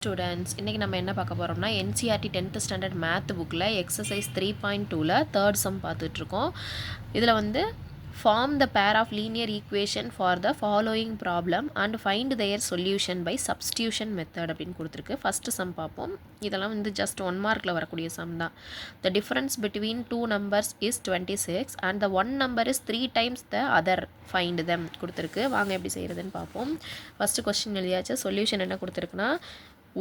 Students இன்றைக்கி நம்ம என்ன பார்க்க போகிறோம்னா என்சிஆர்டி 10th ஸ்டாண்டர்ட் மேத் புக்கில் எக்ஸசைஸ் 3.2ல் தேர்ட் சம் பார்த்துட்ருக்கோம். இதில் வந்து form the pair of linear equation for the following problem and find their solution by substitution method அப்படின்னு கொடுத்துருக்கு. ஃபஸ்ட்டு சம் பார்ப்போம். இதெல்லாம் வந்து ஜஸ்ட் 1 மார்க்கில் வரக்கூடிய சம் தான். The difference between two numbers is 26 and the one number is 3 times the other find them கொடுத்துருக்கு. வாங்க எப்படி செய்கிறதுன்னு பார்ப்போம். ஃபஸ்ட்டு கொஸ்டின் எழுதியாச்சு. சொல்யூஷன் என்ன கொடுத்துருக்குன்னா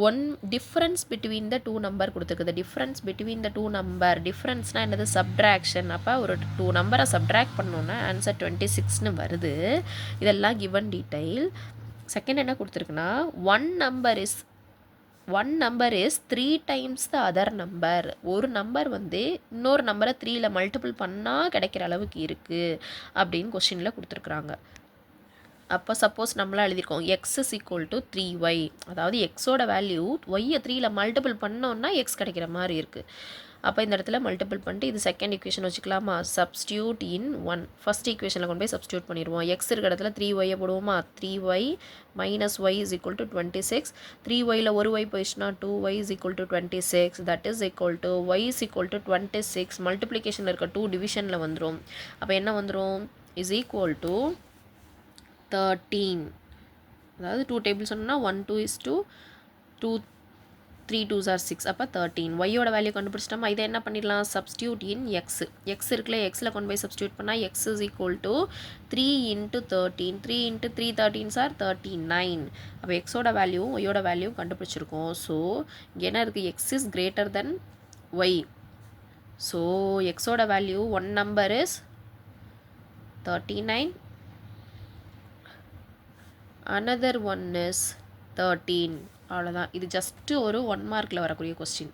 one difference between the two number கொடுத்துருக்குது. Difference between the two number, டிஃப்ரென்ஸ்னால் என்னது? சப்ட்ராக்ஷன். அப்போ ஒரு டூ நம்பரை சப்ட்ராக்ட் பண்ணோன்னா ஆன்சர் 26ன்னு வருது. இதெல்லாம் கிவன் டீட்டெயில். செகண்ட் என்ன கொடுத்துருக்குன்னா one number is 3 times the other number. ஒரு நம்பர் வந்து இன்னொரு நம்பரை 3ல் மல்டிபிள் பண்ணால் கிடைக்கிற அளவுக்கு இருக்குது அப்படின்னு கொஷினில் கொடுத்துருக்குறாங்க. அப்போ சப்போஸ் நம்மளாம் எழுதியிருக்கோம் X is equal to 3y, அதாவது எக்ஸோட வேல்யூ ஒய்யை 3ல் மல்டிபிள் பண்ணோன்னா எக்ஸ் கிடைக்கிற மாதிரி இருக்குது. அப்போ இந்த இடத்துல மல்டிபிள் பண்ணிட்டு இது செகண்ட் ஈக்குவேஷன் வச்சுக்கலாமா? சப்ஸ்டியூட் இன் 1. ஃபஸ்ட் ஈக்குவேஷனில் கொண்டு போய் சப்ஸ்டியூட் பண்ணிடுவோம். எக்ஸ் இருக்கிற இடத்துல 3y போடுவோமா? 3y minus y is equal to 26. 3yயில் ஒரு ஒய் போயிடுச்சுன்னா 2y is equal to 26. That is equal to y is equal to 26. மல்டிப்ளிகேஷனில் இருக்க 2 டிவிஷனில் வந்துடும். அப்போ என்ன வந்துடும்? Is equal to 13. அதாவது 2 டேபிள் சொன்னோம்னா 1 2 is 2 2 3 2s are 6. அப்போ 13. ஒய்யோட வேல்யூ கண்டுபிடிச்சிட்டோமா? இதை என்ன பண்ணிடலாம்? சப்ஸ்டியூட் இன் எக்ஸ். எக்ஸ் இருக்குல்ல, எக்ஸில் கொண்டு போய் சப்ஸ்டியூட் பண்ணால் X is equal to 3 into 13. 3 into 3 13s are 39. அப்போ எக்ஸோட வேல்யூ ஒய்யோட வேல்யூ கண்டுபிடிச்சிருக்கோம். ஸோ இங்கே என்ன இருக்குது? X is greater than y. So எக்ஸோட value one number is 39, another one is 13. அவ்வளோதான். இது ஜஸ்ட்டு ஒரு 1 மார்க்கில் வரக்கூடிய கொஸ்டின்.